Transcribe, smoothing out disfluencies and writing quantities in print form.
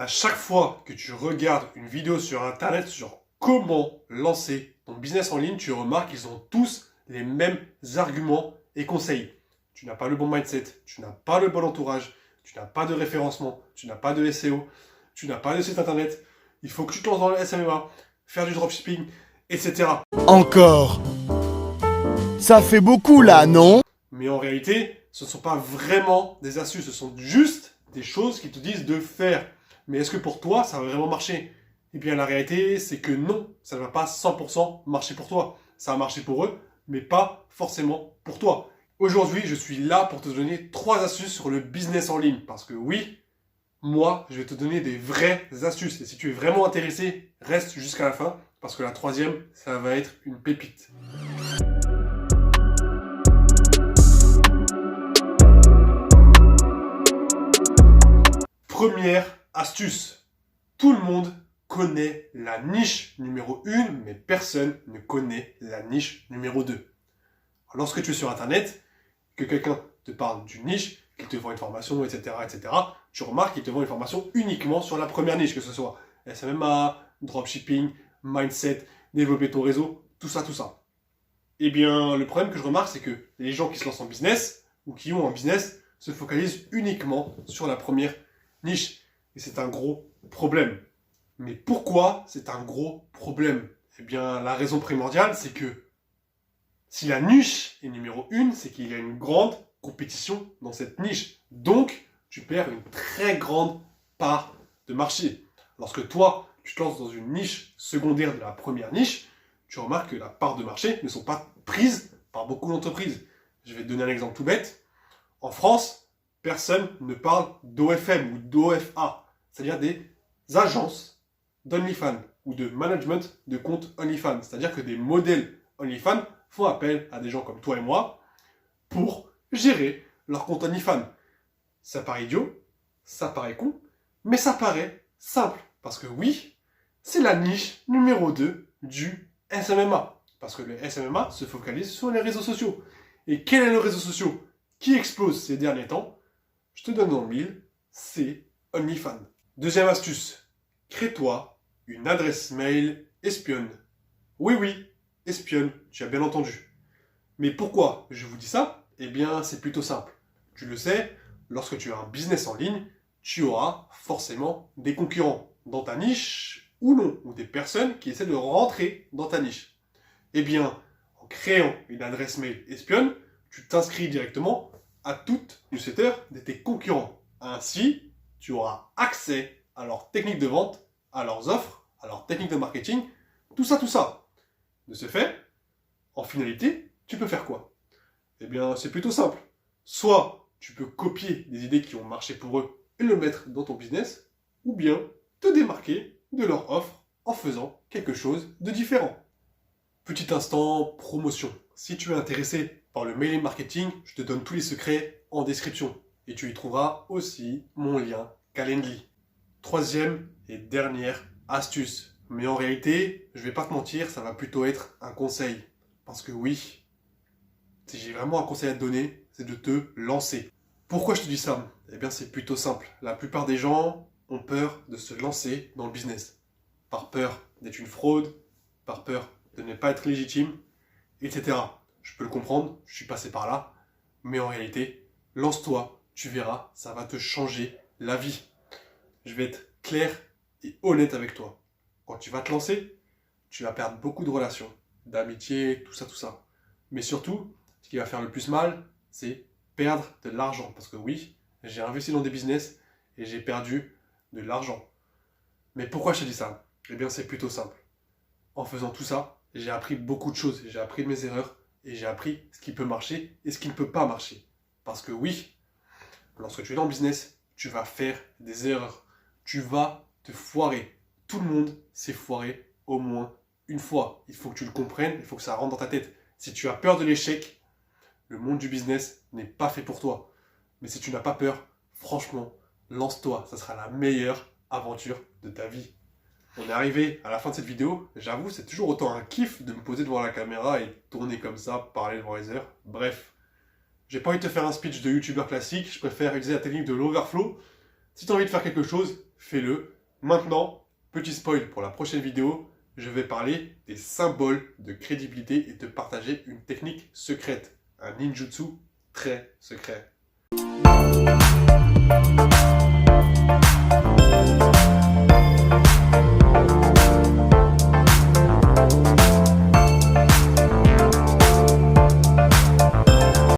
À chaque fois que tu regardes une vidéo sur internet sur comment lancer ton business en ligne, tu remarques qu'ils ont tous les mêmes arguments et conseils. Tu n'as pas le bon mindset, tu n'as pas le bon entourage, tu n'as pas de référencement, tu n'as pas de SEO, tu n'as pas de site internet, il faut que tu te lances dans le SMMA, faire du dropshipping, etc. Encore. Ça fait beaucoup là, non? Mais en réalité, ce ne sont pas vraiment des astuces, ce sont juste des choses qui te disent de faire. Mais est-ce que pour toi, ça va vraiment marcher? Eh bien, la réalité, c'est que non, ça ne va pas 100% marcher pour toi. Ça va marcher pour eux, mais pas forcément pour toi. Aujourd'hui, je suis là pour te donner 3 astuces sur le business en ligne. Parce que oui, moi, je vais te donner des vraies astuces. Et si tu es vraiment intéressé, reste jusqu'à la fin. Parce que la troisième, ça va être une pépite. Première astuce. Tout le monde connaît la niche numéro 1, mais personne ne connaît la niche numéro 2. Lorsque tu es sur Internet, que quelqu'un te parle d'une niche, qu'il te vend une formation, etc., tu remarques qu'il te vend une formation uniquement sur la première niche, que ce soit SMMA, dropshipping, mindset, développer ton réseau, tout ça. Eh bien, le problème que je remarque, c'est que les gens qui se lancent en business, ou qui ont un business, se focalisent uniquement sur la première niche. Et c'est un gros problème. Mais pourquoi c'est un gros problème? Eh bien, la raison primordiale, c'est que si la niche est numéro 1, c'est qu'il y a une grande compétition dans cette niche. Donc, tu perds une très grande part de marché. Lorsque toi, tu te lances dans une niche secondaire de la première niche, tu remarques que la part de marché ne sont pas prises par beaucoup d'entreprises. Je vais te donner un exemple tout bête. En France, personne ne parle d'OFM ou d'OFA, c'est-à-dire des agences d'OnlyFans ou de management de compte OnlyFans. C'est-à-dire que des modèles OnlyFans font appel à des gens comme toi et moi pour gérer leur compte OnlyFans. Ça paraît idiot, ça paraît con, mais ça paraît simple. Parce que oui, c'est la niche numéro 2 du SMMA. Parce que le SMMA se focalise sur les réseaux sociaux. Et quel est le réseau social qui explose ces derniers temps? Je te donne dans le mille, c'est OnlyFans. Deuxième astuce, crée-toi une adresse mail espionne. Oui, espionne, tu as bien entendu. Mais pourquoi je vous dis ça? Eh bien, c'est plutôt simple. Tu le sais, lorsque tu as un business en ligne, tu auras forcément des concurrents dans ta niche ou non, ou des personnes qui essaient de rentrer dans ta niche. Eh bien, en créant une adresse mail espionne, tu t'inscris directement à toutes les newsletters de tes concurrents. Ainsi, tu auras accès à leurs techniques de vente, à leurs offres, à leurs techniques de marketing, tout ça. De ce fait, en finalité, tu peux faire quoi? Eh bien, c'est plutôt simple. Soit tu peux copier des idées qui ont marché pour eux et le mettre dans ton business, ou bien te démarquer de leur offre en faisant quelque chose de différent. Petit instant promotion. Si tu es intéressé par le mailing marketing, je te donne tous les secrets en description. Et tu y trouveras aussi mon lien Calendly. Troisième et dernière astuce. Mais en réalité, je vais pas te mentir, ça va plutôt être un conseil. Parce que oui, si j'ai vraiment un conseil à te donner, c'est de te lancer. Pourquoi je te dis ça? Eh bien, c'est plutôt simple. La plupart des gens ont peur de se lancer dans le business. Par peur d'être une fraude, par peur de ne pas être légitime, etc. Je peux le comprendre, je suis passé par là. Mais en réalité, lance-toi, tu verras, ça va te changer la vie. Je vais être clair et honnête avec toi. Quand tu vas te lancer, tu vas perdre beaucoup de relations, d'amitié, tout ça. Mais surtout, ce qui va faire le plus mal, c'est perdre de l'argent. Parce que oui, j'ai investi dans des business et j'ai perdu de l'argent. Mais pourquoi je te dis ça? Eh bien, c'est plutôt simple. En faisant tout ça, j'ai appris beaucoup de choses. J'ai appris de mes erreurs et j'ai appris ce qui peut marcher et ce qui ne peut pas marcher. Parce que oui, lorsque tu es dans le business, tu vas faire des erreurs. Tu vas te foirer. Tout le monde s'est foiré au moins une fois. Il faut que tu le comprennes, il faut que ça rentre dans ta tête. Si tu as peur de l'échec, le monde du business n'est pas fait pour toi. Mais si tu n'as pas peur, franchement, lance-toi. Ça sera la meilleure aventure de ta vie. On est arrivé à la fin de cette vidéo. J'avoue, c'est toujours autant un kiff de me poser devant la caméra et tourner comme ça, parler devant les heures. Bref, j'ai pas envie de te faire un speech de youtubeur classique. Je préfère utiliser la technique de l'overflow. Si tu as envie de faire quelque chose, fais-le. Maintenant, petit spoil pour la prochaine vidéo, je vais parler des symboles de crédibilité et te partager une technique secrète, un ninjutsu très secret.